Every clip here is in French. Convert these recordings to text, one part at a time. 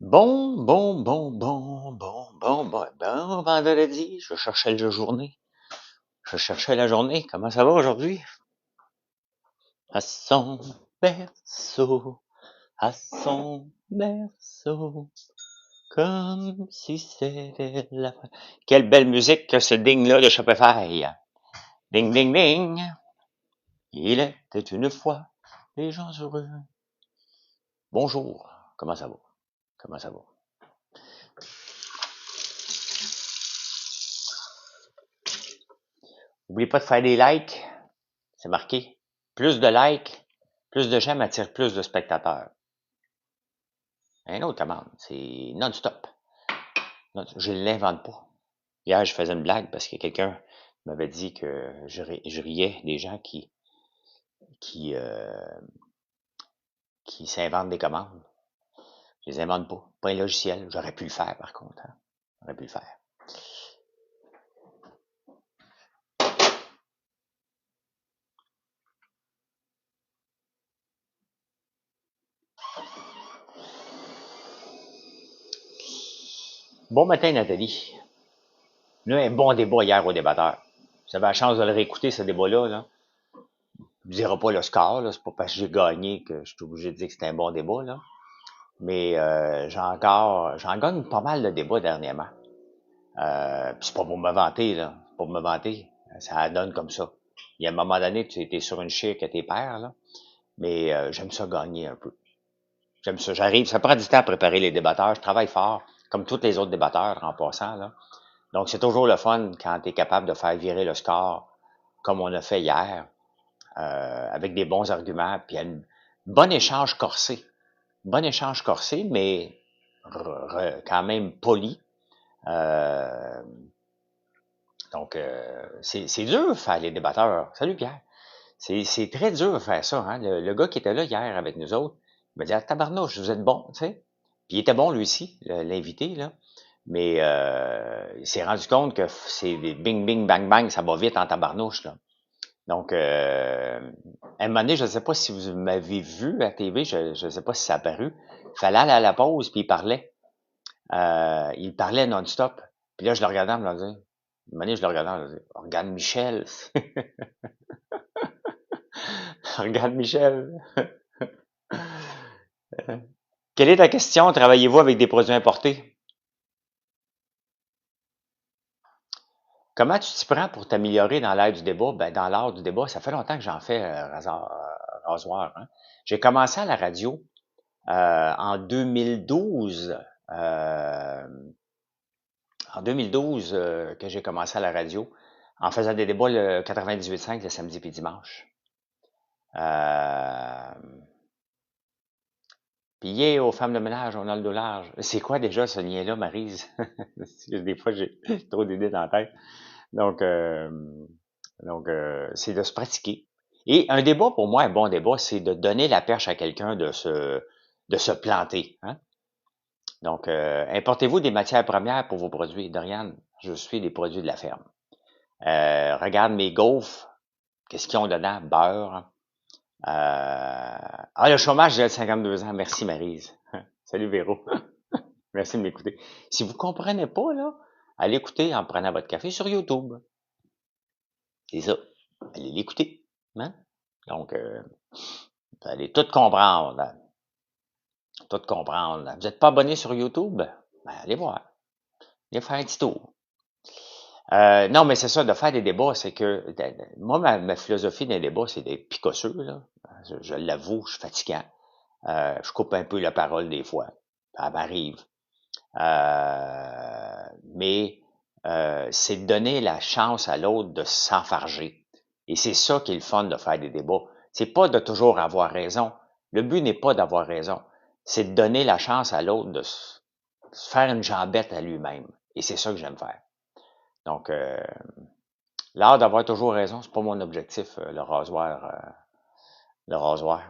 Bon, vendredi, je cherchais la journée. Comment ça va aujourd'hui? À son berceau, à son berceau, comme si c'était la fin. Quelle belle musique que ce ding-là de Shopify. Ding, ding, ding. Il était une fois les gens heureux. Bonjour, comment ça va? Comment ça va? N'oubliez pas de faire des likes. C'est marqué. Plus de likes, plus de j'aime attire plus de spectateurs. Un autre commande, c'est non-stop. Je ne l'invente pas. Hier, je faisais une blague parce que quelqu'un m'avait dit que je riais des gens qui, euh, qui s'inventent des commandes. Je les invente pas. Pas un logiciel. J'aurais pu le faire, par contre. Hein. J'aurais pu le faire. Bon matin, Nathalie. On a un bon débat hier au débatteur. Vous avez la chance de le réécouter, ce débat-là. Là. Je ne dirai pas le score. Là. C'est pas parce que j'ai gagné que je suis obligé de dire que c'était un bon débat. Là. Mais j'en gagne pas mal de débats dernièrement. Puis c'est pas pour me vanter, là. C'est pas pour me vanter. Ça donne comme ça. Il y a un moment donné, tu étais sur une chic à tes pairs, là. Mais j'aime ça gagner un peu. J'aime ça. J'arrive. Ça prend du temps à préparer les débatteurs. Je travaille fort, comme tous les autres débatteurs en passant, là. Donc, c'est toujours le fun quand tu es capable de faire virer le score, comme on a fait hier, avec des bons arguments, puis un bon échange corsé. Bon échange corsé, mais quand même poli. Euh, donc, c'est dur de faire les débatteurs. Salut Pierre. C'est très dur de faire ça. Hein? Le gars qui était là hier avec nous autres, il m'a dit, ah, tabarnouche, vous êtes bon, tu sais. Puis il était bon lui aussi, l'invité, là. Mais il s'est rendu compte que c'est des bing, bing, bang, bang, ça va vite en tabarnouche, là. Donc, à un moment donné, je ne sais pas si vous m'avez vu à TV, je ne sais pas si ça a apparu. Il fallait aller à la pause, puis il parlait. Il parlait non-stop. Puis là, je le regardais en me disant, une année, je le regardais en me disant, regarde Michel. Regarde Michel. Quelle est ta question? Travaillez-vous avec des produits importés? Comment tu t'y prends pour t'améliorer dans l'art du débat? Ben, dans l'art du débat, ça fait longtemps que j'en fais rasoir. Hein. J'ai commencé à la radio en 2012. En 2012 que j'ai commencé à la radio, en faisant des débats le 98.5 le samedi et dimanche. Puis yeah, aux femmes de ménage, on a le dos large. C'est quoi déjà ce lien-là, Maryse? Des fois, j'ai trop d'idées dans la tête. Donc, c'est de se pratiquer. Et un débat, pour moi, un bon débat, c'est de donner la perche à quelqu'un de se planter. Hein? Donc, importez-vous des matières premières pour vos produits. Dorian, je suis des produits de la ferme. Regarde mes gaufres. Qu'est-ce qu'ils ont dedans? Beurre. Le chômage, j'ai 52 ans. Merci, Maryse. Salut, Véro. Merci de m'écouter. Si vous comprenez pas, là, allez écouter en prenant votre café sur YouTube. C'est ça. Allez l'écouter. Hein? Donc, vous allez tout comprendre. Tout comprendre. Vous n'êtes pas abonné sur YouTube? Ben, allez voir. Allez faire un petit tour. Non, mais c'est ça, de faire des débats, c'est que moi, ma philosophie d'un débat, c'est d'être picosseux, là. Je l'avoue, je suis fatigant. Je coupe un peu la parole des fois. Ça m'arrive. Mais c'est de donner la chance à l'autre de s'enfarger. Et c'est ça qui est le fun de faire des débats. C'est pas de toujours avoir raison. Le but n'est pas d'avoir raison. C'est de donner la chance à l'autre de se faire une jambette à lui-même. Et c'est ça que j'aime faire. Donc, l'art d'avoir toujours raison, c'est pas mon objectif, le rasoir. Le rasoir.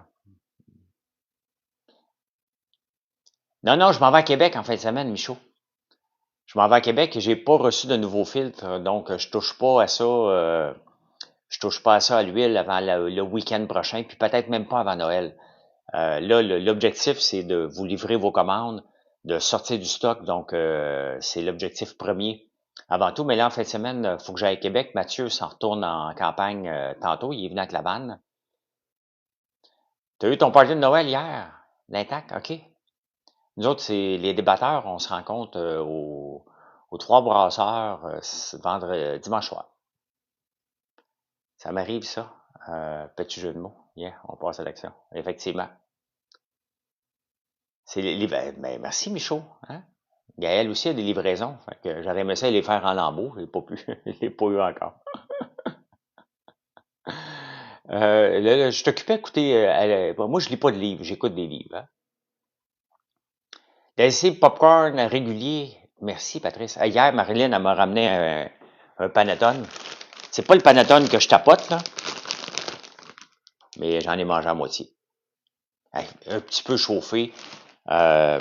Non, je m'en vais à Québec en fin de semaine, Michaud. Je m'en vais à Québec et j'ai pas reçu de nouveaux filtres, donc je touche pas à ça. Je touche pas à ça à l'huile avant le week-end prochain, puis peut-être même pas avant Noël. Là, l'objectif, c'est de vous livrer vos commandes de sortir du stock. Donc, c'est l'objectif premier avant tout. Mais là, en fin de semaine, il faut que j'aille à Québec. Mathieu s'en retourne en campagne tantôt. Il est venu avec la vanne. Tu as eu ton party de Noël hier? L'intact? OK. Nous autres, c'est les débatteurs. On se rencontre aux Trois Brasseurs dimanche soir. Ça m'arrive, ça. Petit jeu de mots. Yeah, on passe à l'action. Effectivement. C'est ben, merci, Michaud. Hein? Gaël aussi a des livraisons. Fait que j'aurais aimé ça les faire en lambeaux. Je l'ai pas pu. Je l'ai pas eu encore. Là, je t'occupais d'écouter. Moi, je lis pas de livres. J'écoute des livres. Hein? DLC popcorn régulier. Merci, Patrice. Hier, Marilyn, elle m'a ramené un Panettone. C'est pas le Panettone que je tapote, là. Mais j'en ai mangé à moitié. Un petit peu chauffé. Ça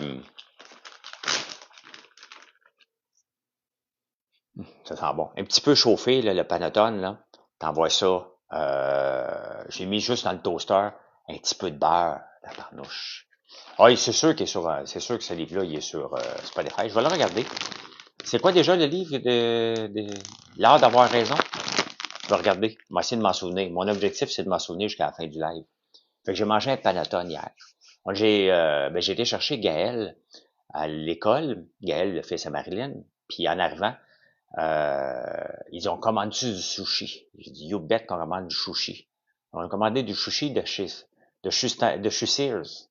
sent bon. Un petit peu chauffé, là, le Panettone, là. T'envoies ça. J'ai mis juste dans le toaster un petit peu de beurre, la tarnouche. Ah, c'est sûr qu'il est sur, c'est sûr que ce livre-là, il est sur Spotify. Je vais le regarder. C'est quoi déjà le livre de l'art d'avoir raison? Je vais regarder. Je vais essayer de m'en souvenir. Mon objectif, c'est de m'en souvenir jusqu'à la fin du live. Fait que j'ai mangé un Panettone hier. Donc, j'ai été chercher Gaël à l'école. Gaël, le fils à Marilyn. Puis en arrivant, ils ont commandé du sushi. J'ai dit, you bet qu'on commande du sushi. On a commandé du sushi de chez Sears.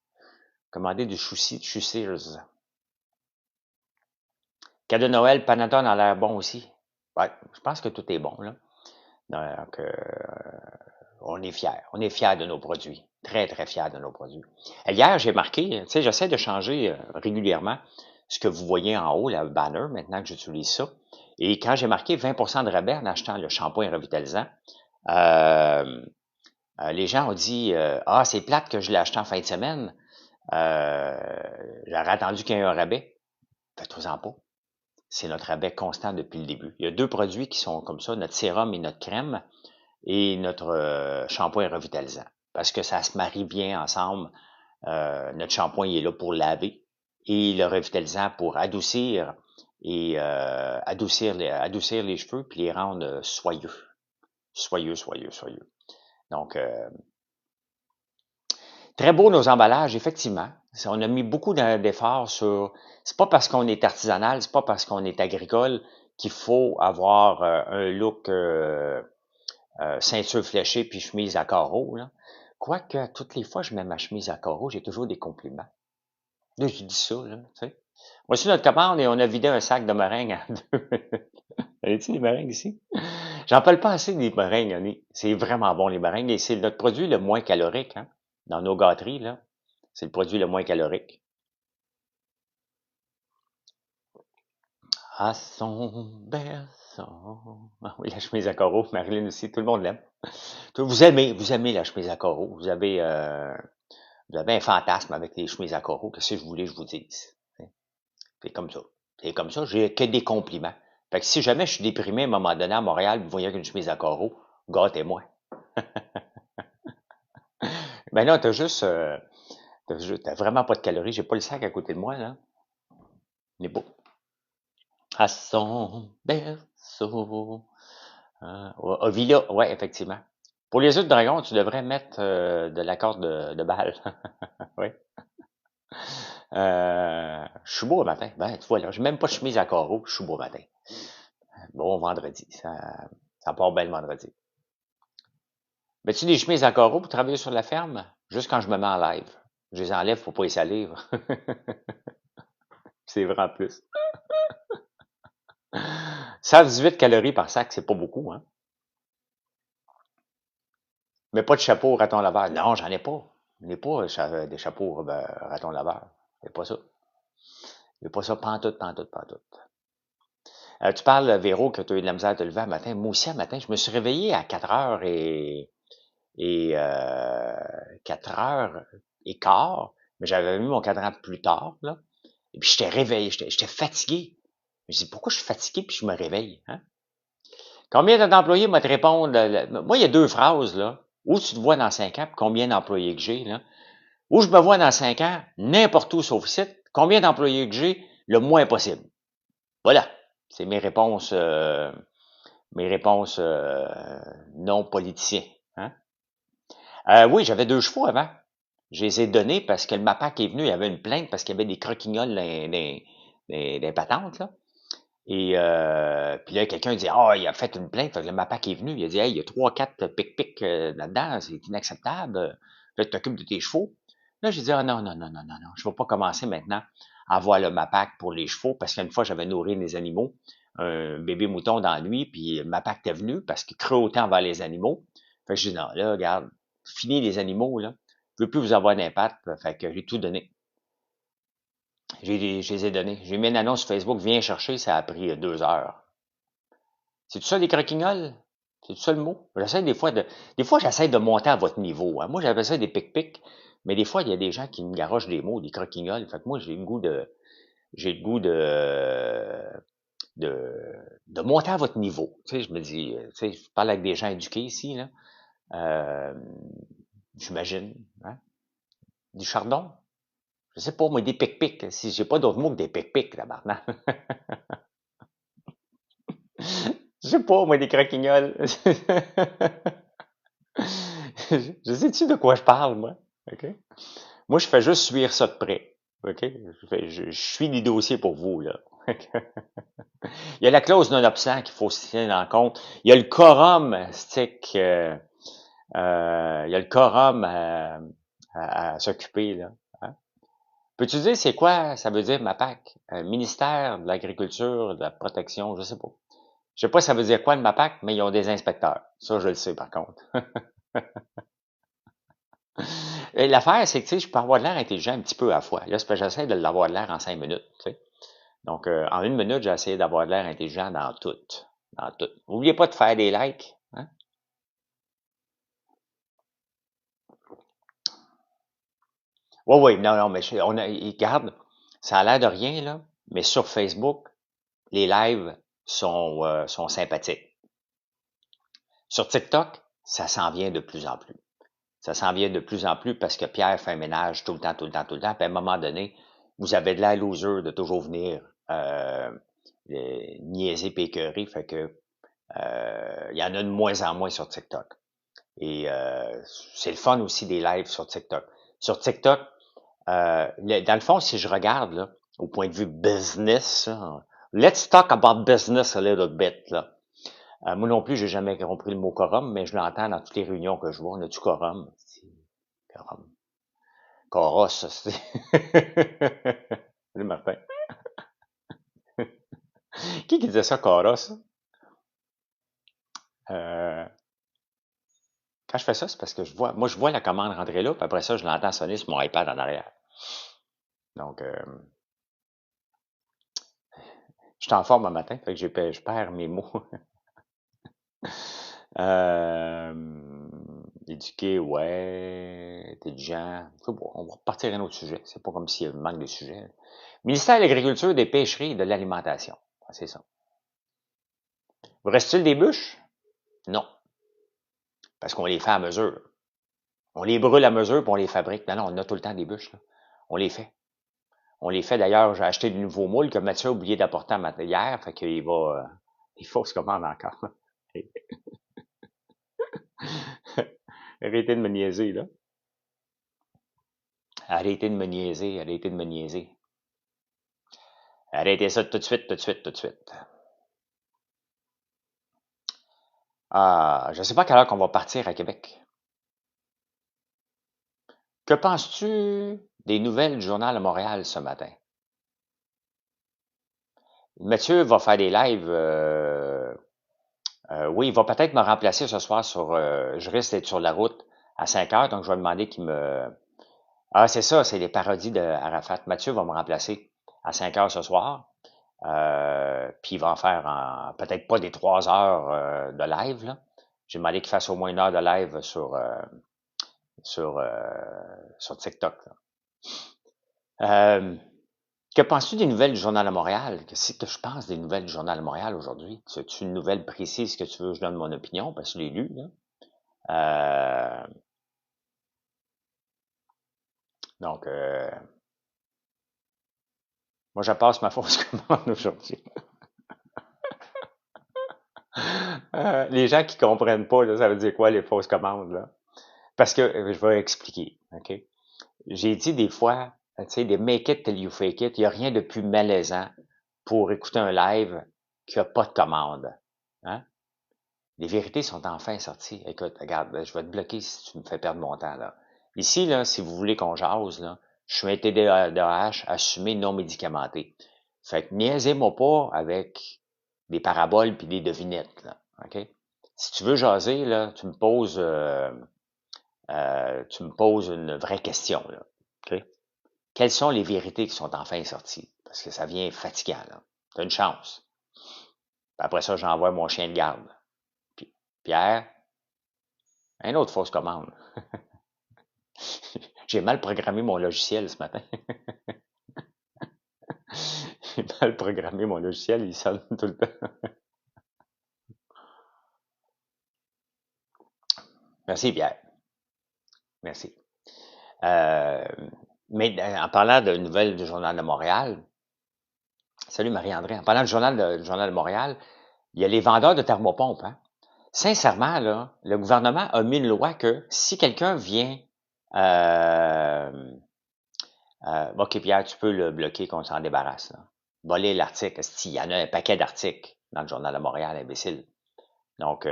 Commandé du sushi de chez Sears. Cadeau de Noël, Panettone a l'air bon aussi. Ouais, je pense que tout est bon, là. Donc, on est fiers. On est fiers de nos produits. Très, très fiers de nos produits. Et hier, j'ai marqué, tu sais, j'essaie de changer régulièrement ce que vous voyez en haut, le banner, maintenant que j'utilise ça. Et quand j'ai marqué 20% de rabais en achetant le shampoing revitalisant, les gens ont dit ah, c'est plate que je l'ai acheté en fin de semaine. J'aurais attendu qu'il y ait un rabais. Faites-vous-en pas. C'est notre rabais constant depuis le début. Il y a deux produits qui sont comme ça, notre sérum et notre crème, et notre shampoing revitalisant. Parce que ça se marie bien ensemble. Notre shampoing il est là pour laver et le revitalisant pour adoucir et adoucir les cheveux puis les rendre soyeux. Soyeux. Donc, très beau nos emballages, effectivement. On a mis beaucoup d'efforts sur... C'est pas parce qu'on est artisanal, c'est pas parce qu'on est agricole qu'il faut avoir un look ceinture fléchée puis chemise à carreaux. Là. Quoique, toutes les fois que je mets ma chemise à carreaux, j'ai toujours des compliments. Là, je dis ça, là, tu sais. Voici notre commande et on a vidé un sac de meringues à deux. Avez-tu des meringues ici? J'en parle pas assez des meringues, Annie. C'est vraiment bon, les meringues. Et c'est notre produit le moins calorique, hein. Dans nos gâteries, là. C'est le produit le moins calorique. À son berceau. Ah oui, la chemise à carreaux. Marilyn aussi, tout le monde l'aime. Vous aimez la chemise à carreaux. Vous avez un fantasme avec les chemises à carreaux. Qu'est-ce que je voulais que je vous dise? C'est comme ça. C'est comme ça. J'ai que des compliments. Fait que si jamais je suis déprimé à un moment donné à Montréal, vous voyez qu'une chemise à carreaux, gâtez-moi. Ben là, t'as vraiment pas de calories. J'ai pas le sac à côté de moi, là. Il est beau. À son berceau. Villa, ouais, effectivement. Pour les œufs de dragon, tu devrais mettre de la corde de balle. Oui. Je suis beau le matin. Ben, tu vois, là, j'ai même pas de chemise à carreaux, je suis beau le matin. Bon vendredi. Ça part bien le vendredi. Mets-tu des chemises à carreaux pour travailler sur la ferme? Juste quand je me mets en live. Je les enlève pour pas les salir. C'est vrai en plus. 118 calories par sac, c'est pas beaucoup, hein? Mais pas de chapeau raton laveur. Non, j'en ai pas. Je n'ai pas des chapeaux raton laveur. C'est pas ça. C'est pas ça, pantoute. Tu parles, Véro, que tu as eu de la misère à te lever un matin. Moi aussi, un matin, je me suis réveillé à 4h et 4h15, mais j'avais mis mon cadran plus tard, là. Et puis, j'étais réveillé, j'étais fatigué. Je me dis, pourquoi je suis fatigué puis je me réveille, hein? Combien d'employés vont te répondre? Moi, il y a deux phrases, là. Où tu te vois dans 5 ans, puis combien d'employés que j'ai, là. Où je me vois dans 5 ans, n'importe où sauf ici. Combien d'employés que j'ai? Le moins possible. Voilà. C'est mes réponses non politiciens. Hein? Oui, j'avais 2 chevaux avant. Je les ai donnés parce que le MAPAC est venu, il y avait une plainte parce qu'il y avait des croquignoles dans les patentes, là. Et puis là, quelqu'un dit: «Ah, il a fait une plainte». Fait que le MAPAC est venu, il a dit: «Hey, il y a 3, 4 pic-pics là-dedans, c'est inacceptable. Là, tu t'occupes de tes chevaux». Là, j'ai dit: «Ah non, non, non, non, non, non, je ne vais pas commencer maintenant à voir le MAPAC pour les chevaux», parce qu'une fois, j'avais nourri les animaux, un bébé mouton dans la nuit, puis le MAPAC était venu parce qu'il crée autant vers les animaux. Fait que j'ai dit: «Non, là, regarde, fini les animaux, là. Je veux plus vous avoir d'impact». Fait que j'ai tout donné. Je les ai donnés. J'ai mis une annonce sur Facebook, viens chercher, ça a pris 2 heures. C'est tout ça des croquignoles? C'est tout ça le mot? Des fois, j'essaie de monter à votre niveau. Hein. Moi, j'appelle ça des pic-pics, mais des fois, il y a des gens qui me garochent des mots, des croquignoles. Fait que moi, j'ai le goût de, de monter à votre niveau. Tu sais, je me dis, tu sais, je parle avec des gens éduqués ici, là. Euh, J'imagine, hein? Du chardon? Je sais pas, moi, des pic-pics. Si j'ai pas d'autres mots que des pic-pics, là, maintenant. Je sais pas, moi, des croquignoles. Je sais-tu de quoi je parle, moi? OK? Moi, je fais juste suivre ça de près. OK? Je suis les dossiers pour vous, là. Il y a la clause non-obstant qu'il faut se tenir en compte. Il y a le quorum, stick, il y a le quorum à s'occuper, là. Hein? Peux-tu dire c'est quoi ça veut dire MAPAC? Ministère de l'Agriculture, de la Protection, je sais pas. Je sais pas ça veut dire quoi le MAPAC, mais ils ont des inspecteurs. Ça, je le sais par contre. Et l'affaire, c'est que, tu sais, je peux avoir de l'air intelligent un petit peu à la fois. Là, c'est parce que j'essaie de l'avoir de l'air en 5 minutes, tu sais. Donc, en 1 minute, j'ai essayé d'avoir de l'air intelligent dans tout. Dans tout. N'oubliez pas de faire des likes. Hein? Oui, oui, non, non, mais regarde, ça a l'air de rien, là, mais sur Facebook, les lives sont sympathiques. Sur TikTok, ça s'en vient de plus en plus. Ça s'en vient de plus en plus parce que Pierre fait un ménage tout le temps, tout le temps, tout le temps. Puis à un moment donné, vous avez de l'air loser de toujours venir niaiser et écœurer. Fait que il y en a de moins en moins sur TikTok. Et c'est le fun aussi des lives sur TikTok. Sur TikTok, dans le fond, si je regarde là, au point de vue business, là, let's talk about business a little bit. Là. Moi non plus, j'ai jamais compris le mot quorum, mais je l'entends dans toutes les réunions que je vois. On a du quorum. Quorum. Coros, c'est. Salut Martin. Qui disait ça, Coros? Euh, Quand je fais ça, c'est parce que je vois la commande rentrer là, puis après ça, je l'entends sonner sur mon iPad en arrière. Donc, je suis en forme un matin, fait que je perds mes mots. euh, Éduqué, ouais. Intelligent. C'est bon, on va repartir à un autre sujet. C'est pas comme s'il y avait manque de sujets. Ministère de l'Agriculture, des Pêcheries et de l'Alimentation. Ah, c'est ça. Vous reste-t-il des bûches? Non. Parce qu'on les fait à mesure. On les brûle à mesure puis on les fabrique. Non, non, on a tout le temps des bûches. Là. On les fait. On les fait d'ailleurs. J'ai acheté de nouveaux moules que Mathieu a oublié d'apporter hier. Fait qu'il va. Il faut se commander encore. Arrêtez de me niaiser, là. Arrêtez de me niaiser. Arrêtez de me niaiser. Arrêtez ça tout de suite, tout de suite, tout de suite. Je ne sais pas à quelle heure qu'on va partir à Québec. Que penses-tu des nouvelles du Journal de Montréal ce matin? Mathieu va faire des lives. Oui, il va peut-être me remplacer ce soir sur. Je risque d'être sur la route à 5 heures, donc je vais demander qu'il me. Ah, c'est ça, c'est les parodies de Arafat. Mathieu va me remplacer à 5 heures ce soir. Puis il va en faire peut-être pas des 3 heures de live. Là. J'ai demandé qu'il fasse au moins 1 heure de live sur, euh, sur TikTok. Là. Euh, que penses-tu des nouvelles du Journal de Montréal? Qu'est-ce que je pense des nouvelles du Journal de Montréal aujourd'hui? As-tu une nouvelle précise que tu veux que je donne mon opinion? Parce que je l'ai lu. Là. Euh, donc, Moi, je passe ma fausse commande aujourd'hui. Les gens qui comprennent pas, là, ça veut dire quoi les fausses commandes, là? Parce que, je vais expliquer, OK? J'ai dit des fois, tu sais, des make it till you fake it, il n'y a rien de plus malaisant pour écouter un live qui a pas de commande. Hein? Les vérités sont enfin sorties. Écoute, regarde, je vais te bloquer si tu me fais perdre mon temps, là. Ici, là, si vous voulez qu'on jase, là, je suis un TDAH assumé non médicamenté. Fait que niaisez-moi pas avec des paraboles puis des devinettes, là. OK? Si tu veux jaser, là, tu me poses une vraie question, là. OK? Quelles sont les vérités qui sont enfin sorties? Parce que ça vient fatigant, là. T'as une chance. Puis après ça, j'envoie mon chien de garde. Puis, Pierre, une autre fausse commande. J'ai mal programmé mon logiciel ce matin. J'ai mal programmé mon logiciel, il sonne tout le temps. Merci, Pierre. Merci. Euh, mais en parlant de nouvelles du Journal de Montréal, salut Marie-André, en parlant du Journal de Montréal, il y a les vendeurs de thermopompes. Hein? Sincèrement, là, le gouvernement a mis une loi que si quelqu'un vient... OK, Pierre, tu peux le bloquer qu'on s'en débarrasse. Là. Voler l'article. Il y en a un paquet d'articles dans le Journal de Montréal, imbécile. Donc,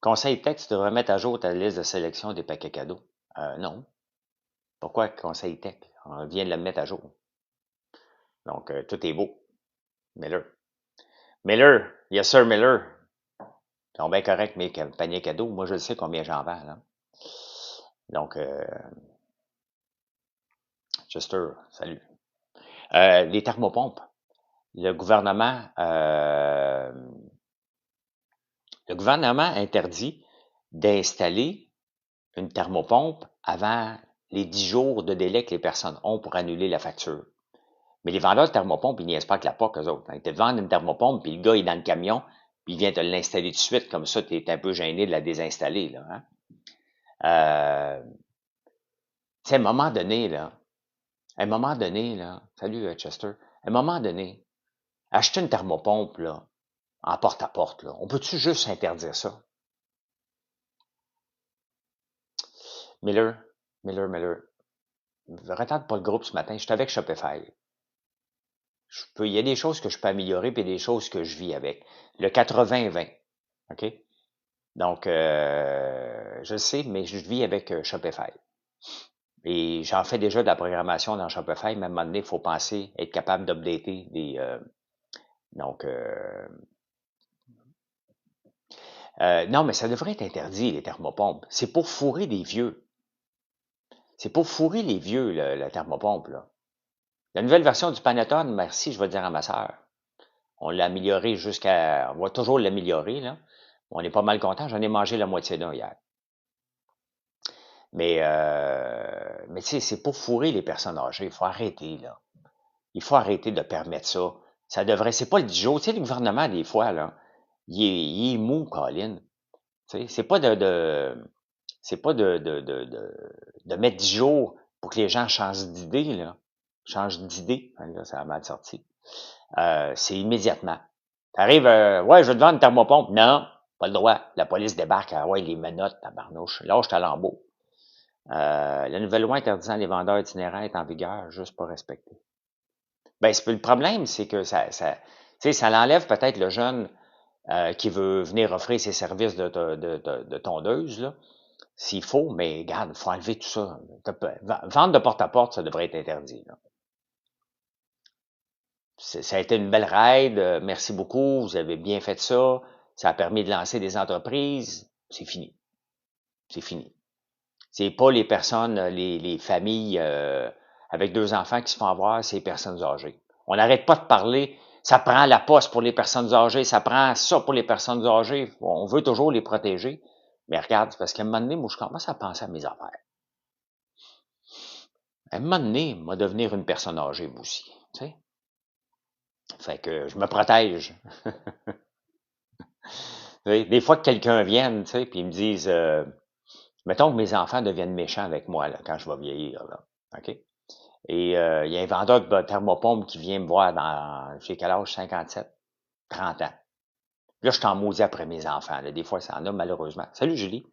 conseil tech, tu devrais mettre à jour ta liste de sélection des paquets cadeaux. Non. Pourquoi conseil tech? On vient de le mettre à jour. Donc, tout est beau. Miller. Miller, yes sir, Miller. Ils sont bien corrects mes paniers cadeaux. Moi, je sais combien j'en vends. Là. Donc, Chester, salut. Les thermopompes. Le gouvernement, interdit d'installer une thermopompe avant les 10 jours de délai que les personnes ont pour annuler la facture. Mais les vendeurs de thermopompes, ils niaisent pas que la POC, eux autres. Ils te vendent une thermopompe, puis le gars est dans le camion, puis il vient te l'installer tout de suite, comme ça, tu es un peu gêné de la désinstaller. Là, hein? Tu sais, à un moment donné, là, salut Chester, à un moment donné, acheter une thermopompe, là, en porte-à-porte, là, on peut-tu juste interdire ça? Miller, Miller, retarde pas le groupe ce matin, je suis avec Shopify. Il y a des choses que je peux améliorer, puis des choses que je vis avec. Le 80-20, OK? Donc, je sais, mais je vis avec Shopify. Et j'en fais déjà de la programmation dans Shopify, mais à un moment donné, il faut penser être capable d'updater des... donc, non, mais ça devrait être interdit, les thermopompes. C'est pour fourrer des vieux. C'est pour fourrer les vieux, la thermopompe, là. La nouvelle version du Panettone, merci, je vais dire à ma sœur. On l'a amélioré on va toujours l'améliorer, là. On est pas mal content. J'en ai mangé la moitié d'un hier. Mais tu sais, c'est pour fourrer les personnes âgées. Il faut arrêter, là. Il faut arrêter de permettre ça. Ça devrait, c'est pas le 10 jours. Tu sais, le gouvernement, des fois, là, il est mou, Colin. Tu sais, c'est pas de mettre 10 jours pour que les gens changent d'idée, là. Changent d'idée. Hein, là, ça a mal sorti. C'est immédiatement. T'arrives, ouais, je vais te vendre une thermopompe. Non, pas le droit. La police débarque, ouais, les menottes, tabarnouche. Lâche ta lambeau. La nouvelle loi interdisant les vendeurs itinérants est en vigueur, juste pas respectée. Ben, le problème, c'est que tu sais, ça l'enlève peut-être le jeune qui veut venir offrir ses services de tondeuse, là, s'il faut, mais regarde, il faut enlever tout ça. Vendre de porte à porte, ça devrait être interdit. Là. Ça a été une belle ride. Merci beaucoup. Vous avez bien fait ça. Ça a permis de lancer des entreprises. C'est fini. C'est fini. C'est pas les personnes, les familles avec 2 enfants qui se font avoir, c'est les personnes âgées. On n'arrête pas de parler. Ça prend la poste pour les personnes âgées. Ça prend ça pour les personnes âgées. On veut toujours les protéger. Mais regarde, c'est parce qu'à un moment donné, moi, je commence à penser à mes affaires. À un moment donné, moi, devenir une personne âgée, moi aussi. Tu sais? Fait que je me protège. Des fois que quelqu'un vienne, tu sais, puis ils me disent, mettons que mes enfants deviennent méchants avec moi là, quand je vais vieillir. Là. OK? Et il y a un vendeur de thermopompe qui vient me voir j'ai quel âge? 57, 30 ans. Là, je t'en maudis après mes enfants. Là. Des fois, ça en a, malheureusement. Salut, Julie.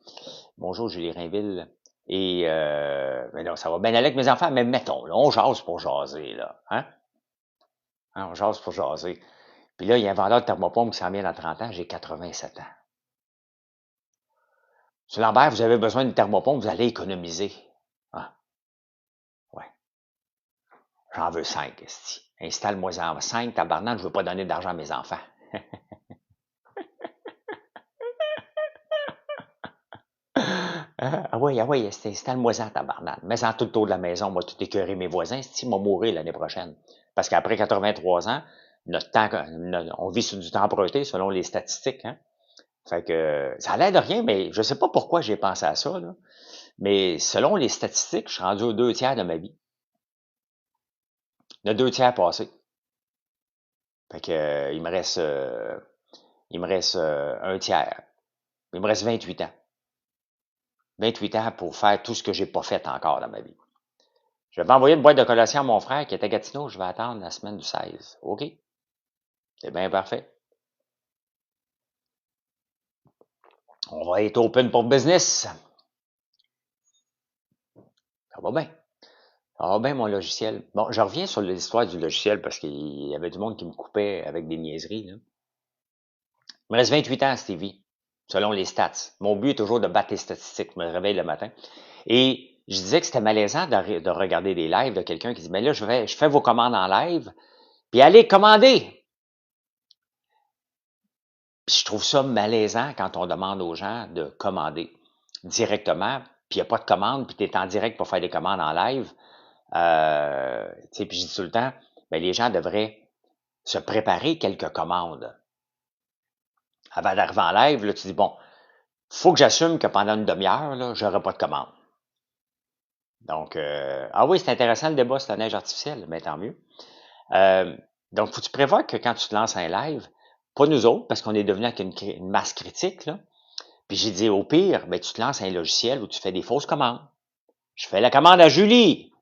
Bonjour, Julie Rainville. Et, mais là, ça va bien aller avec mes enfants, mais mettons, là, on jase pour jaser, là. Hein? On jase pour jaser. Puis là, il y a un vendeur de thermopompe qui s'en vient dans 30 ans, j'ai 87 ans. Monsieur Lambert, vous avez besoin d'une thermopompe, vous allez économiser. Ah, ouais. J'en veux 5, esti. Installe-moi-en 5, tabarnak, je veux pas donner d'argent à mes enfants. Ah oui, installe-moi-en, tabarnak. Mets-en tout autour de la maison, on va tout écœurer mes voisins, si ils vont mourir l'année prochaine. Parce qu'après 83 ans, notre temps, on vit sur du temps emprunté selon les statistiques, hein. Fait que, ça a l'air de rien, mais je sais pas pourquoi j'ai pensé à ça, là. Mais selon les statistiques, je suis rendu aux 2 tiers de ma vie. Il y a 2 tiers passés. Fait que, il me reste un tiers. Il me reste 28 ans. 28 ans pour faire tout ce que j'ai pas fait encore dans ma vie. Je vais envoyer une boîte de collation à mon frère qui est à Gatineau. Je vais attendre la semaine du 16. OK? C'est bien parfait. On va être open pour business. Ça va bien. Ça va bien, mon logiciel. Bon, je reviens sur l'histoire du logiciel parce qu'il y avait du monde qui me coupait avec des niaiseries, là. Il me reste 28 ans, Stevie, selon les stats. Mon but est toujours de battre les statistiques. Je me réveille le matin. Et je disais que c'était malaisant de regarder des lives de quelqu'un qui dit, mais là, je fais vos commandes en live, puis allez commander. Puis je trouve ça malaisant quand on demande aux gens de commander directement, puis il n'y a pas de commande, puis tu es en direct pour faire des commandes en live. Puis je dis tout le temps, ben, les gens devraient se préparer quelques commandes. Avant d'arriver en live, là, tu dis, bon, faut que j'assume que pendant une demi-heure, là, j'aurai pas de commande. Donc, ah oui, c'est intéressant le débat sur la neige artificielle, mais tant mieux. Donc, faut que tu prévois que quand tu te lances un live, pas nous autres, parce qu'on est devenu avec une masse critique, là. Puis j'ai dit, au pire, ben, tu te lances un logiciel où tu fais des fausses commandes. Je fais la commande à Julie.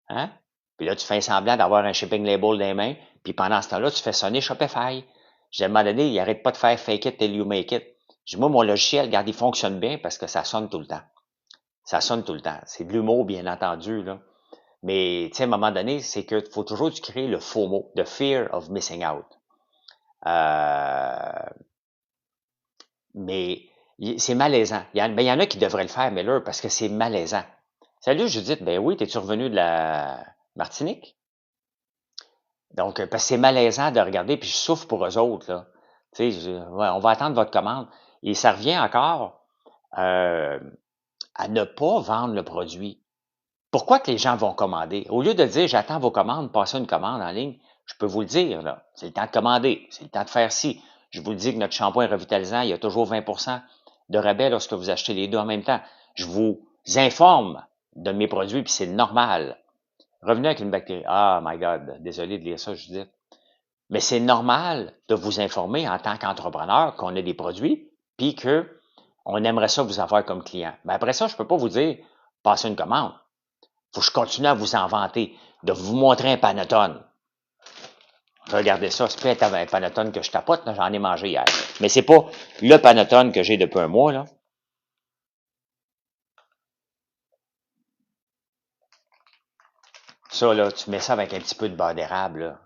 Hein? Puis là, tu fais semblant d'avoir un shipping label dans les mains, puis pendant ce temps-là, tu fais sonner Shopify. J'ai demandé, il arrête pas de faire fake it till you make it. J'ai dit, moi, mon logiciel, regarde, il fonctionne bien parce que ça sonne tout le temps. Ça sonne tout le temps. C'est de l'humour, bien entendu, là. Mais, tu sais, à un moment donné, c'est que faut toujours créer le faux mot, the fear of missing out. Mais c'est malaisant. Il y en a qui devraient le faire, mais là, parce que c'est malaisant. Salut Judith, ben oui, t'es-tu revenu de la Martinique? Donc, parce que c'est malaisant de regarder, puis je souffre pour eux autres, là. Tu sais, ouais, on va attendre votre commande. Et ça revient encore à ne pas vendre le produit. Pourquoi que les gens vont commander? Au lieu de dire, j'attends vos commandes, passez une commande en ligne, je peux vous le dire, là. C'est le temps de commander. C'est le temps de faire ci. Je vous le dis que notre shampoing revitalisant, il y a toujours 20% de rabais lorsque vous achetez les deux en même temps. Je vous informe de mes produits, puis c'est normal. Revenez avec une bactérie. Ah, my God. Désolé de lire ça, Judith. Mais c'est normal de vous informer en tant qu'entrepreneur qu'on a des produits, puis que on aimerait ça vous avoir comme client. Mais après ça, je peux pas vous dire, passez une commande. Faut que je continue à vous en vanter, de vous montrer un Panettone. Regardez ça, c'est peut-être un Panettone que je tapote, j'en ai mangé hier. Mais c'est pas le Panettone que j'ai depuis un mois, là. Ça, là, tu mets ça avec un petit peu de beurre d'érable, là,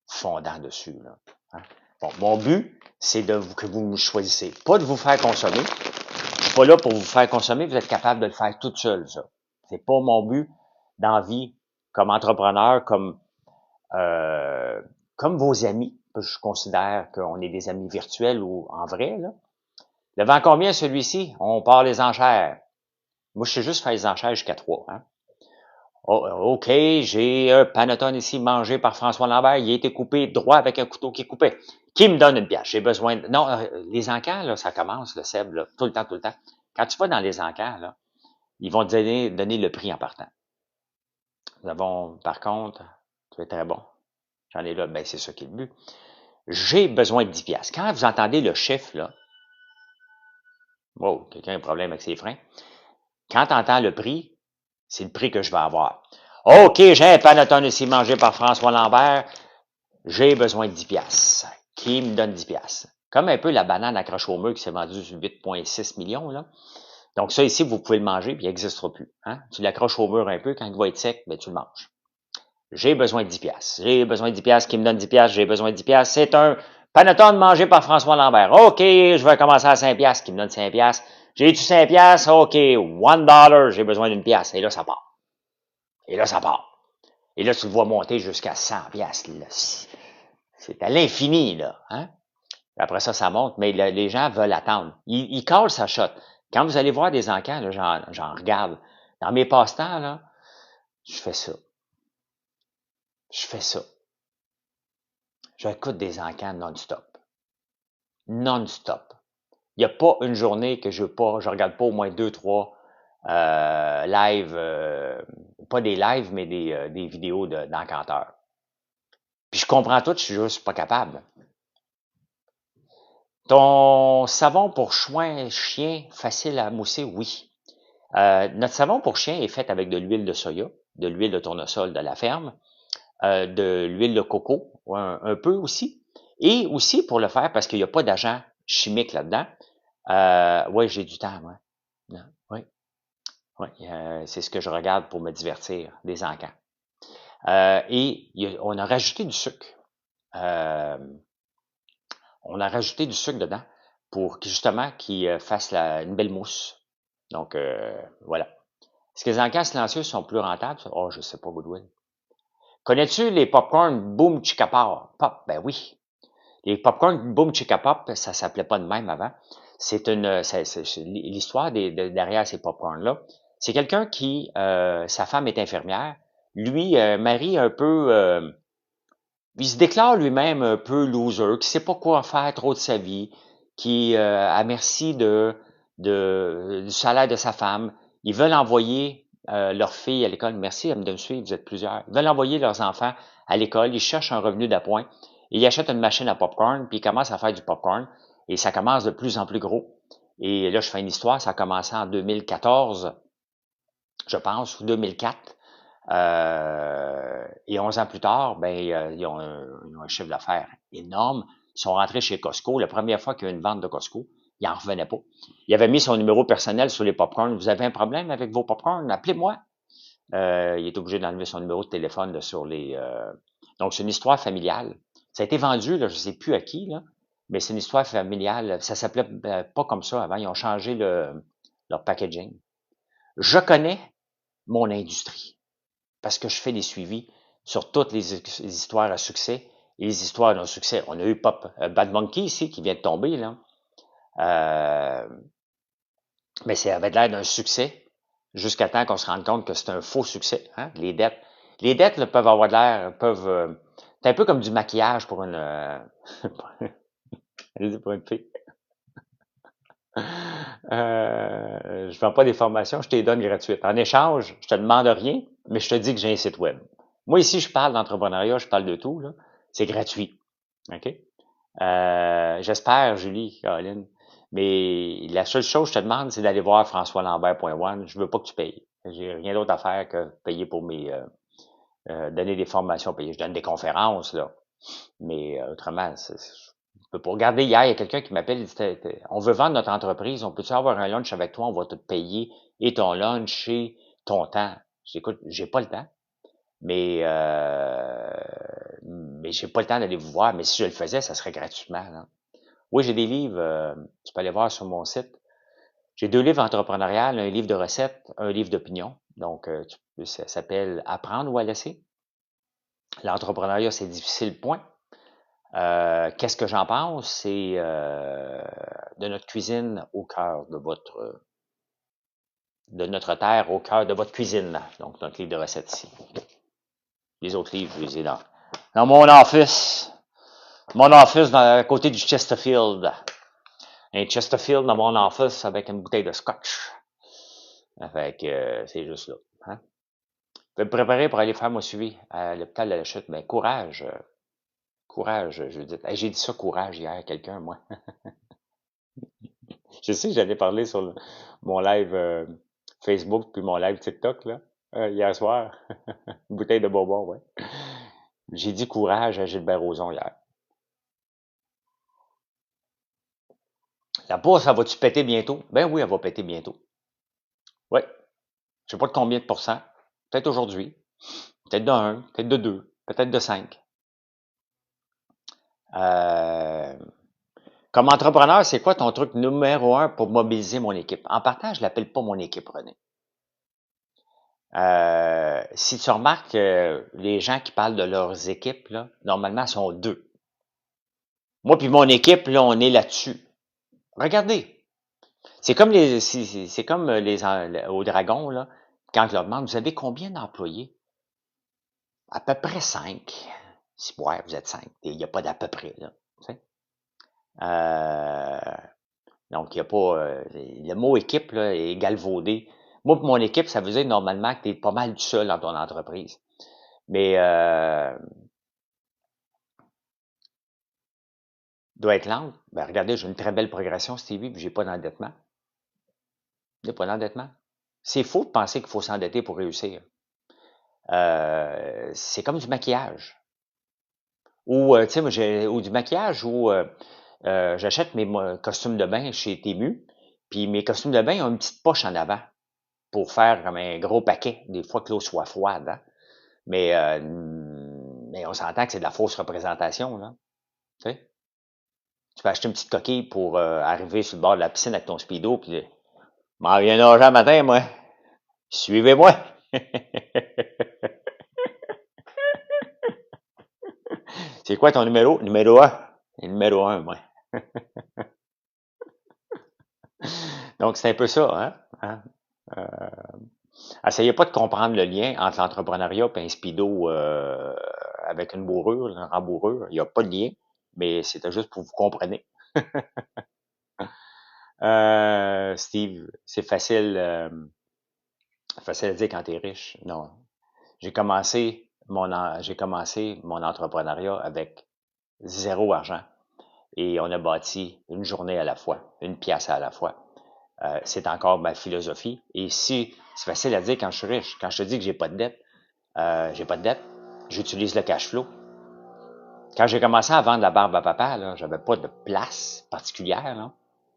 fondant dessus, là. Hein? Bon, mon but, c'est que vous me choisissez. Pas de vous faire consommer. Je suis pas là pour vous faire consommer, vous êtes capable de le faire toute seule, ça. C'est pas mon but dans la vie, comme entrepreneur, comme vos amis. Je considère qu'on est des amis virtuels ou en vrai, là. Le vend combien, celui-ci? On part les enchères. Moi, je sais juste faire les enchères jusqu'à 3, hein. Oh, OK, j'ai un Panettone ici mangé par François Lambert. Il a été coupé droit avec un couteau qui coupait. Qui me donne une pièce? J'ai besoin de... Non, les encans, là, ça commence, le Seb, là, tout le temps, tout le temps. Quand tu vas dans les encans, là, ils vont te donner le prix en partant. Nous avons, par contre, tu es très bon. J'en ai là, ben c'est ça qui est le but. J'ai besoin de 10 pièces. Quand vous entendez le chiffre, là, wow, quelqu'un a un problème avec ses freins. Quand tu entends le prix, c'est le prix que je vais avoir. OK, j'ai un panettone ici mangé par François Lambert. J'ai besoin de 10 piastres. Qui me donne 10 piastres? Comme un peu la banane accroche au mur qui s'est vendue sur 8,6 millions, là. Donc, ça ici, vous pouvez le manger, puis il n'existera plus. Hein? Tu l'accroches au mur un peu, quand il va être sec, ben, tu le manges. J'ai besoin de 10 piastres. J'ai besoin de 10 piastres. Qui me donne 10 piastres? J'ai besoin de 10 piastres. C'est un panettone mangé par François Lambert. OK, je vais commencer à 5 piastres. Qui me donne 5 piastres? J'ai-tu 5 piastres? OK, $1. J'ai besoin d'une piastre. Et là, ça part. Et là, ça part. Et là, tu le vois monter jusqu'à 100 piastres. Là. C'est à l'infini, là. Hein? Après ça, ça monte, mais les gens veulent attendre. Ils collent sa shot. Quand vous allez voir des encans, là, j'en regarde. Dans mes passe-temps, là, je fais ça. Je fais ça. J'écoute des encans non-stop. Non-stop. Il n'y a pas une journée que je regarde pas au moins 2, 3 live, pas des lives, mais des vidéos d'encanteurs. Puis je comprends tout, je suis juste pas capable. Ton savon pour chien facile à mousser, oui. Notre savon pour chien est fait avec de l'huile de soya, de l'huile de tournesol de la ferme, de l'huile de coco, un peu aussi. Et aussi pour le faire, parce qu'il n'y a pas d'agent chimique là-dedans. Oui, j'ai du temps, moi. Oui, oui. C'est ce que je regarde pour me divertir, des encans. Et on a rajouté du sucre. Euh, on a rajouté du sucre dedans pour justement qu'il fasse une belle mousse. Donc, voilà. Est-ce que les encans silencieux sont plus rentables? Oh, je sais pas, Goodwin. Connais-tu les popcorn Boom Chicka Pop? Ben oui. Les popcorn Boom Chicka Pop, ça s'appelait pas de même avant. C'est l'histoire derrière ces popcorns-là. C'est quelqu'un qui, sa femme est infirmière. Lui, mari un peu, il se déclare lui-même un peu loser, qui sait pas quoi faire trop de sa vie, qui, à merci du salaire de sa femme, ils veulent envoyer leur fille à l'école. Merci de me suivre, vous êtes plusieurs. Ils veulent envoyer leurs enfants à l'école, ils cherchent un revenu d'appoint. Ils achètent une machine à popcorn, puis ils commencent à faire du popcorn, et ça commence de plus en plus gros. Et là, je fais une histoire, ça a commencé en 2014, je pense, ou 2004. Et 11 ans plus tard, ben, ils ont un chiffre d'affaires énorme. Ils sont rentrés chez Costco. La première fois qu'il y a eu une vente de Costco, il n'en revenait pas. Il avait mis son numéro personnel sur les popcorns. Vous avez un problème avec vos popcorns? Appelez-moi. Il est obligé d'enlever son numéro de téléphone là, sur les... Donc, c'est une histoire familiale. Ça a été vendu, là, je ne sais plus à qui, là, mais c'est une histoire familiale. Ça s'appelait pas comme ça avant. Ils ont changé leur packaging. Je connais mon industrie parce que je fais des suivis sur toutes les histoires à succès et les histoires d'un succès. On a eu Bad Monkey ici qui vient de tomber, là. Mais ça avait l'air d'un succès jusqu'à temps qu'on se rende compte que c'est un faux succès. Hein? Les dettes. Les dettes là, peuvent avoir de l'air, c'est un peu comme du maquillage pour une pour une fille. Je vends pas des formations, je te les donne gratuites. En échange, je te demande rien, mais je te dis que j'ai un site web. Moi, ici, je parle d'entrepreneuriat, je parle de tout, là. C'est gratuit. OK? J'espère, Julie, Caroline. Mais la seule chose que je te demande, c'est d'aller voir françoislambert.one. Je veux pas que tu payes. J'ai rien d'autre à faire que payer pour donner des formations payées. Je donne des conférences, là. Mais autrement, je peux pas. Regardez, hier, il y a quelqu'un qui m'appelle, il dit, on veut vendre notre entreprise, on peut-tu avoir un lunch avec toi, on va te payer et ton lunch et ton temps. J'écoute, j'ai pas le temps, mais j'ai pas le temps d'aller vous voir, mais si je le faisais, ça serait gratuitement, là. Oui, j'ai des livres, tu peux aller voir sur mon site. J'ai 2 livres entrepreneuriales, un livre de recettes, un livre d'opinion. Donc, ça s'appelle Apprendre ou à laisser. L'entrepreneuriat, c'est difficile, point. Qu'est-ce que j'en pense? C'est de notre cuisine au cœur de notre terre au cœur de votre cuisine. Donc, notre livre de recettes ici. Les autres livres, je les ai dans mon office. Mon office à côté du Chesterfield. Un Chesterfield dans mon office avec une bouteille de scotch. Fait que c'est juste là. Hein? Je vais me préparer pour aller faire mon suivi à l'hôpital de la Chute. Mais courage. Courage, je dis. Hey, j'ai dit ça, courage, hier à quelqu'un, moi. Je sais que j'allais parler sur mon live Facebook puis mon live TikTok là, hier soir. Une bouteille de bonbon, ouais. J'ai dit courage à Gilbert Rozon hier. La bourse, ça va-tu péter bientôt? Ben oui, elle va péter bientôt. Oui. Je sais pas de combien de pourcents. Peut-être aujourd'hui. Peut-être de 1, peut-être de 2, peut-être de 5. Euh, Comme entrepreneur, c'est quoi ton truc numéro 1 pour mobiliser mon équipe? En partant, je l'appelle pas mon équipe, René. Si tu remarques, les gens qui parlent de leurs équipes, là, normalement, sont deux. Moi puis mon équipe, là, on est là-dessus. Regardez. C'est comme c'est comme au Dragon, là, quand je leur demande, vous avez combien d'employés? À peu près 5. Si, ouais, vous êtes 5. Il n'y a pas d'à peu près, là. Tu sais. Euh, donc, il n'y a pas. Le mot équipe là, est galvaudé. Moi, pour mon équipe, ça veut dire normalement que tu es pas mal tout seul dans ton entreprise. Mais doit être lente. Ben, regardez, j'ai une très belle progression, Stevie, puis j'ai pas d'endettement. J'ai pas d'endettement. C'est faux de penser qu'il faut s'endetter pour réussir. C'est comme du maquillage. Ou, tu sais, moi, ou du maquillage, ou j'achète mes costumes de bain chez Temu, puis mes costumes de bain ont une petite poche en avant pour faire comme un gros paquet, des fois que l'eau soit froide. Hein? Mais on s'entend que c'est de la fausse représentation. Là. Tu sais? Tu peux acheter une petite coquille pour arriver sur le bord de la piscine avec ton speedo, puis m'en viens nager matin, moi. Suivez-moi. C'est quoi ton numéro? Numéro 1. Numéro 1, moi. Donc, c'est un peu ça, hein? Essayez pas de comprendre le lien entre l'entrepreneuriat et un speedo avec une bourrure, une rembourrure. Il n'y a pas de lien, mais c'était juste pour vous compreniez. Steve, c'est facile à dire quand tu es riche. Non. J'ai commencé mon entrepreneuriat avec zéro argent. Et on a bâti une journée à la fois, une pièce à la fois. C'est encore ma philosophie. Et si c'est facile à dire quand je suis riche, quand je te dis que j'ai pas de dette, j'utilise le cash flow. Quand j'ai commencé à vendre la barbe à papa, là, j'avais pas de place particulière. Là.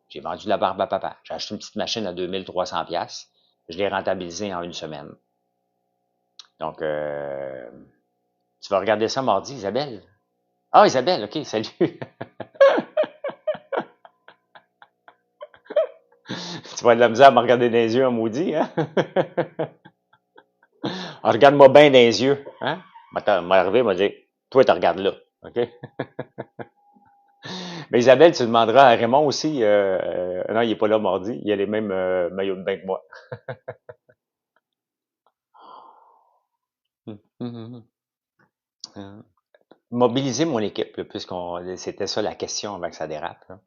J'ai vendu de la barbe à papa. J'ai acheté une petite machine à 2300$. Je l'ai rentabilisée en une semaine. Donc, tu vas regarder ça mardi, Isabelle? Ah, Isabelle, OK, salut. Tu vas avoir de la misère à me regarder dans les yeux, en maudit, hein? Ah, regarde-moi bien dans les yeux, hein? M'a arrivé, m'a dit, toi, tu regardes là, OK? Mais Isabelle, tu demanderas à Raymond aussi, non, il est pas là mardi, il a les mêmes maillots de bain que moi. Hum, hum, hum, hum. Mobiliser mon équipe, là, c'était ça la question avant que ça dérape. Là.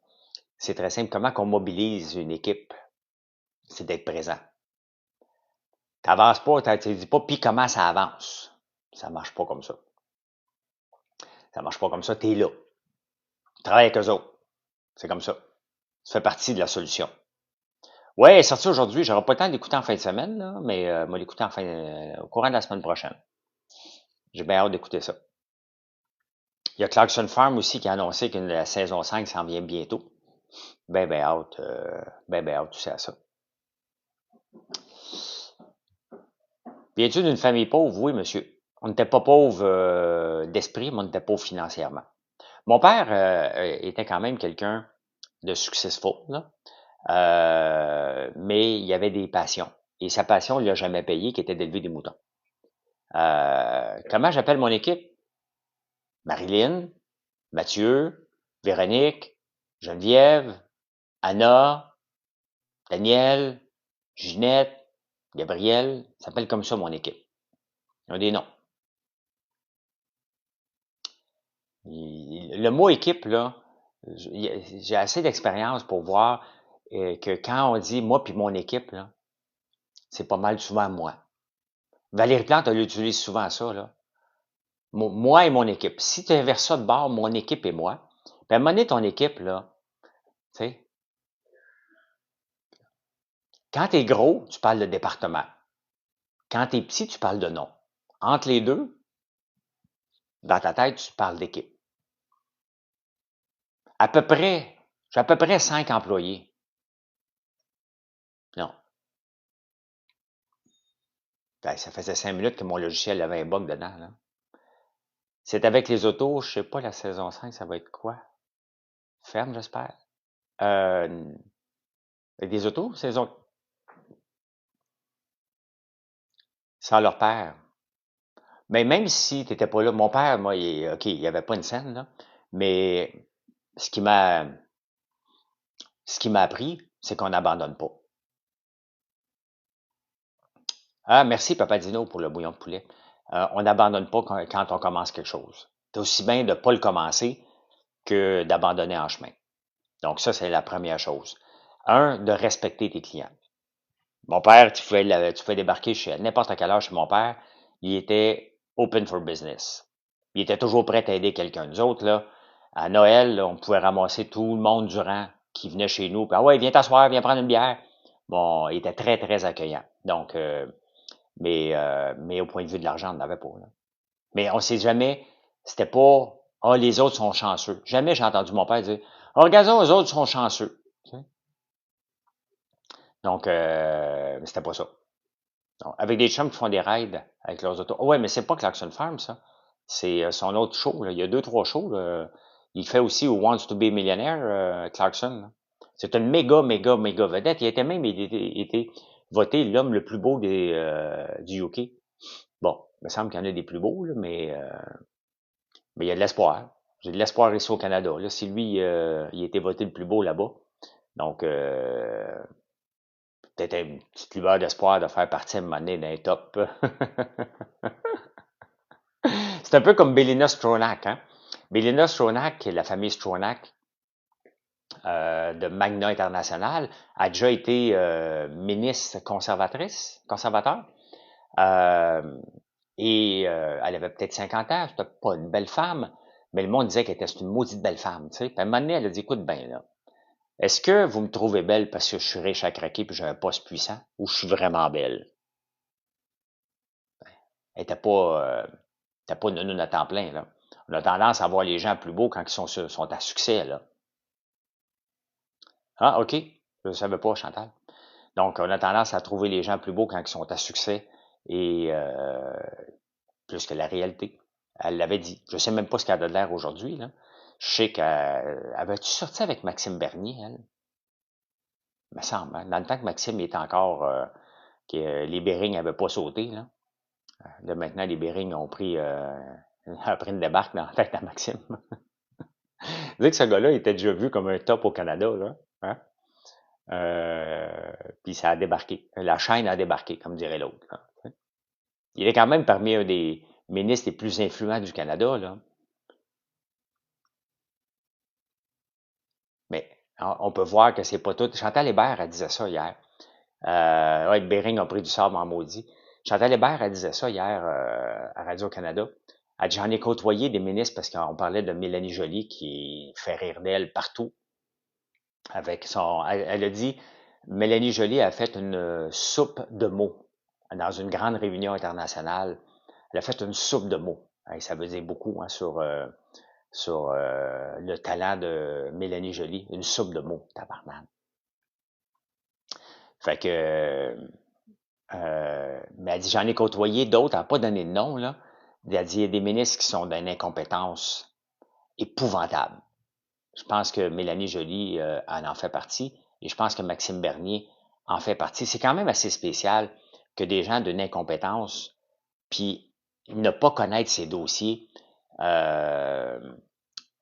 C'est très simple. Comment qu'on mobilise une équipe? C'est d'être présent. T'avances pas, tu dis pas, puis comment ça avance? Ça marche pas comme ça. Ça marche pas comme ça, t'es là. Tu travailles avec eux autres. C'est comme ça. Tu fais partie de la solution. Ouais, elle est sortie aujourd'hui. J'aurai pas le temps d'écouter en fin de semaine, là, mais moi l'écouter au courant de la semaine prochaine. J'ai bien hâte d'écouter ça. Il y a Clarkson Farm aussi qui a annoncé que la saison 5 s'en vient bientôt. Ben hâte aussi à ça. Viens-tu d'une famille pauvre? Oui, monsieur. On n'était pas pauvre d'esprit, mais on était pauvre financièrement. Mon père était quand même quelqu'un de successful, là. Mais il y avait des passions. Et sa passion, il l'a jamais payé, qui était d'élever des moutons. Comment j'appelle mon équipe? Marilyn, Mathieu, Véronique, Geneviève, Anna, Daniel, Ginette, Gabriel. Ça s'appelle comme ça mon équipe. Ils ont des noms. Le mot équipe, là, j'ai assez d'expérience pour voir que quand on dit moi puis mon équipe, là, c'est pas mal souvent moi. Valérie Plante, elle utilise souvent ça, là. Moi et mon équipe. Si tu inverses ça de bord, mon équipe et moi, puis à un moment donné, ton équipe, là, tu sais, quand t'es gros, tu parles de département. Quand t'es petit, tu parles de nom. Entre les deux, dans ta tête, tu parles d'équipe. J'ai à peu près 5 employés. Non. Ben, ça faisait 5 minutes que mon logiciel avait un bug dedans, là. C'est avec les autos, je sais pas, la saison 5, ça va être quoi? Ferme, j'espère. Avec des autos, saison, sans leur père. Mais même si tu n'étais pas là, mon père, moi, OK, il n'y avait pas une scène, là, mais ce qui m'a, ce qui m'a appris, c'est qu'on n'abandonne pas. Ah, merci, Papa Dino, pour le bouillon de poulet. On n'abandonne pas quand on commence quelque chose. C'est aussi bien de ne pas le commencer que d'abandonner en chemin. Donc, ça, c'est la première chose. Un, de respecter tes clients. Mon père, tu pouvais débarquer chez n'importe quelle heure chez mon père, il était open for business. Il était toujours prêt à aider quelqu'un. Nous autres, là, à Noël, là, on pouvait ramasser tout le monde du rang qui venait chez nous. Puis, ah ouais, viens t'asseoir, viens prendre une bière. Bon, il était très, très accueillant. Donc, mais au point de vue de l'argent, on n'avait pas. Là. Mais on sait jamais, c'était pas, ah, les autres sont chanceux. Jamais j'ai entendu mon père dire, ah, regardons, les autres sont chanceux. Tu sais? Donc, c'était pas ça. Donc, avec des chums qui font des raids avec leurs autos. Oh, ouais, mais c'est pas Clarkson Farm, ça. C'est son autre show. Là. Il y a 2, 3 shows. Là. Il fait aussi Who Wants to be a Millionaire, Clarkson. Là. C'est une méga, méga, méga vedette. Il était même été voté l'homme le plus beau du UK. Bon, il me semble qu'il y en a des plus beaux, là, mais il y a de l'espoir. J'ai de l'espoir ici au Canada. Là, si lui, il a été voté le plus beau là-bas. Donc, peut-être une petite lueur d'espoir de faire partie à un moment donné d'un top. C'est un peu comme Belina Stronach, hein? Belina Stronach, la famille Stronach de Magna International, a déjà été ministre conservateur. Euh, elle avait peut-être 50 ans, c'était pas une belle femme, mais le monde disait qu'elle était une maudite belle femme, tu sais. Puis à un moment donné, elle a dit, écoute bien, là, est-ce que vous me trouvez belle parce que je suis riche à craquer puis j'ai un poste puissant, ou je suis vraiment belle? Elle était pas une à temps plein, là. On a tendance à voir les gens plus beaux quand ils sont à succès, là. Ah, OK. Je ne savais pas, Chantal. Donc, on a tendance à trouver les gens plus beaux quand ils sont à succès et plus que la réalité. Elle l'avait dit. Je sais même pas ce qu'elle a de l'air aujourd'hui, là. Je sais qu'elle avait-tu sorti avec Maxime Bernier, elle? Il me semble, hein? Dans le temps que Maxime était encore que les Bérings n'avaient pas sauté, là. Là, maintenant, les Bérings ont pris après une débarque dans la tête à Maxime. Dire que ce gars-là était déjà vu comme un top au Canada, là. Hein? Puis ça a débarqué. La chaîne a débarqué, comme dirait l'autre. Là. Il est quand même parmi un des ministres les plus influents du Canada, là. Mais on peut voir que c'est pas tout. Chantal Hébert, elle disait ça hier. Ouais, Bering a pris du sable en maudit. Chantal Hébert, elle disait ça hier à Radio-Canada. Elle dit, j'en ai côtoyé des ministres parce qu'on parlait de Mélanie Joly qui fait rire d'elle partout. Elle a dit, Mélanie Joly a fait une soupe de mots dans une grande réunion internationale. Elle a fait une soupe de mots. Hey, ça veut dire beaucoup hein, sur le talent de Mélanie Joly. Une soupe de mots, tabarnak. Fait que, mais elle dit, j'en ai côtoyé d'autres, elle n'a pas donné de nom, là. Elle dit, il y a des ministres qui sont d'une incompétence épouvantable. Je pense que Mélanie Joly en fait partie et je pense que Maxime Bernier en fait partie. C'est quand même assez spécial que des gens d'une incompétence, puis ne pas connaître ces dossiers, euh,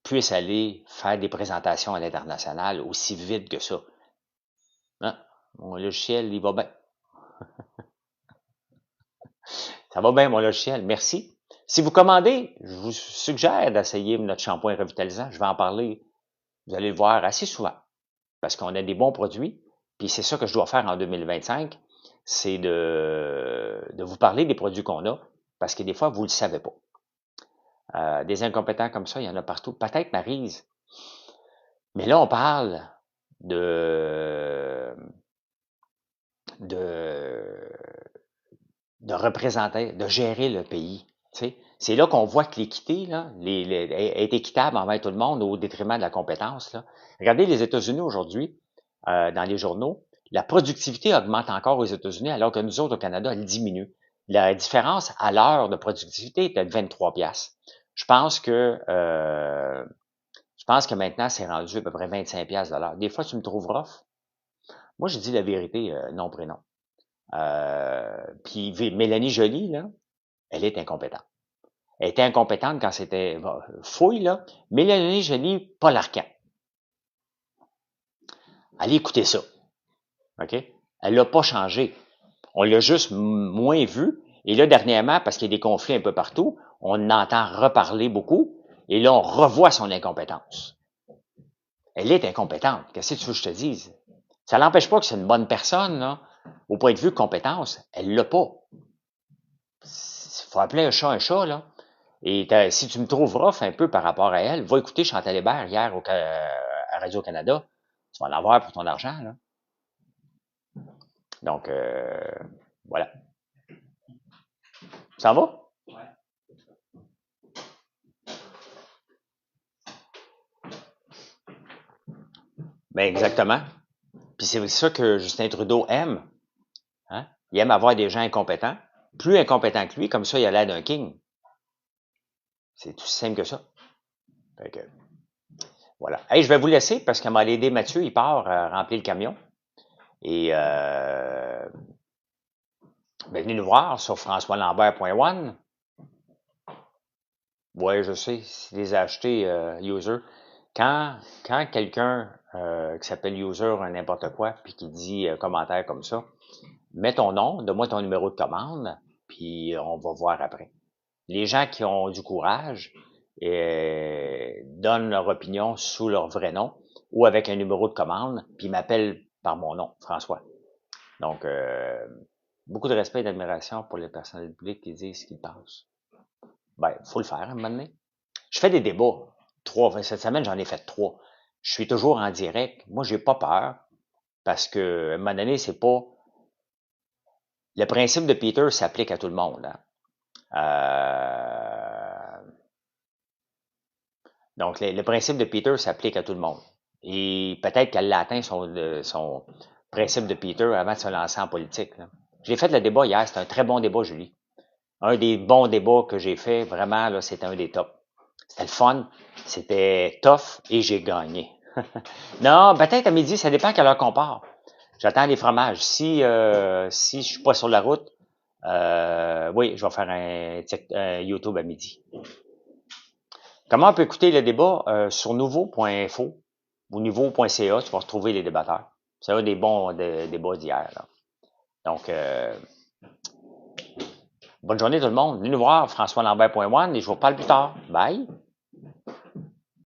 puissent aller faire des présentations à l'international aussi vite que ça. Hein? Mon logiciel, il va bien. Ça va bien, mon logiciel. Merci. Si vous commandez, je vous suggère d'essayer notre shampoing revitalisant. Je vais en parler, vous allez le voir assez souvent. Parce qu'on a des bons produits. Puis c'est ça que je dois faire en 2025, c'est de vous parler des produits qu'on a, parce que des fois, vous ne le savez pas. Des incompétents comme ça, il y en a partout. Peut-être Maryse. Mais là, on parle de, de, de représenter, de gérer le pays. Tu sais. C'est là qu'on voit que l'équité là, est équitable envers tout le monde au détriment de la compétence. Là. Regardez les États-Unis aujourd'hui, dans les journaux, la productivité augmente encore aux États-Unis alors que nous autres au Canada, elle diminue. La différence à l'heure de productivité était de 23 piastres. Je pense que maintenant, c'est rendu à peu près 25 piastres de l'heure. Des fois, tu me trouves rough. Moi, je dis la vérité, non prénom. Puis Mélanie Joly, là, elle est incompétente. Elle était incompétente quand c'était fouille, là. Mélanie Joly, Paul Arcand. Allez écouter ça. OK? Elle l'a pas changé. On l'a juste moins vu. Et là, dernièrement, parce qu'il y a des conflits un peu partout, on entend reparler beaucoup. Et là, on revoit son incompétence. Elle est incompétente. Qu'est-ce que tu veux que je te dise? Ça n'empêche pas que c'est une bonne personne, là. Au point de vue compétence, elle l'a pas. Faut appeler un chat, là. Et si tu me trouves rough un peu par rapport à elle, va écouter Chantal Hébert hier à Radio-Canada. Tu vas en avoir pour ton argent, là. Donc, voilà. Ça va? Ben exactement. Puis c'est ça que Justin Trudeau aime. Hein? Il aime avoir des gens incompétents. Plus incompétents que lui, comme ça, il a l'air d'un king. C'est tout simple que ça. Fait que, voilà. Hey, je vais vous laisser parce qu'à m'a aidé Mathieu, il part remplir le camion. Et venez nous voir sur françoislambert.one. Ouais, je sais, si les a achetés user. Quand quelqu'un qui s'appelle user n'importe quoi, puis qui dit commentaire comme ça, mets ton nom, donne-moi ton numéro de commande, puis on va voir après. Les gens qui ont du courage donnent leur opinion sous leur vrai nom ou avec un numéro de commande, puis m'appellent par mon nom, François. Donc, beaucoup de respect et d'admiration pour les personnalités publiques qui disent ce qu'ils pensent. Ben, faut le faire à un moment donné. Je fais des débats. Cette semaine, j'en ai fait 3. Je suis toujours en direct. Moi, j'ai pas peur parce que, à un moment donné, c'est pas... Le principe de Peter s'applique à tout le monde. Hein. Donc, le principe de Peter s'applique à tout le monde. Et peut-être qu'elle a atteint son principe de Peter avant de se lancer en politique. Là. J'ai fait le débat hier. C'était un très bon débat, Julie. Un des bons débats que j'ai fait, vraiment, là, c'était un des tops. C'était le fun, c'était tough et j'ai gagné. Non, peut-être à midi, ça dépend à quelle heure qu'on part. J'attends les fromages. Si je suis pas sur la route, oui, je vais faire un YouTube à midi. Comment on peut écouter le débat? Sur nouveau.info ou nouveau.ca, tu vas retrouver les débatteurs. C'est un des bons débats d'hier. Là. Donc, bonne journée tout le monde. Venez nous voir, françoislambert.one et je vous parle plus tard. Bye!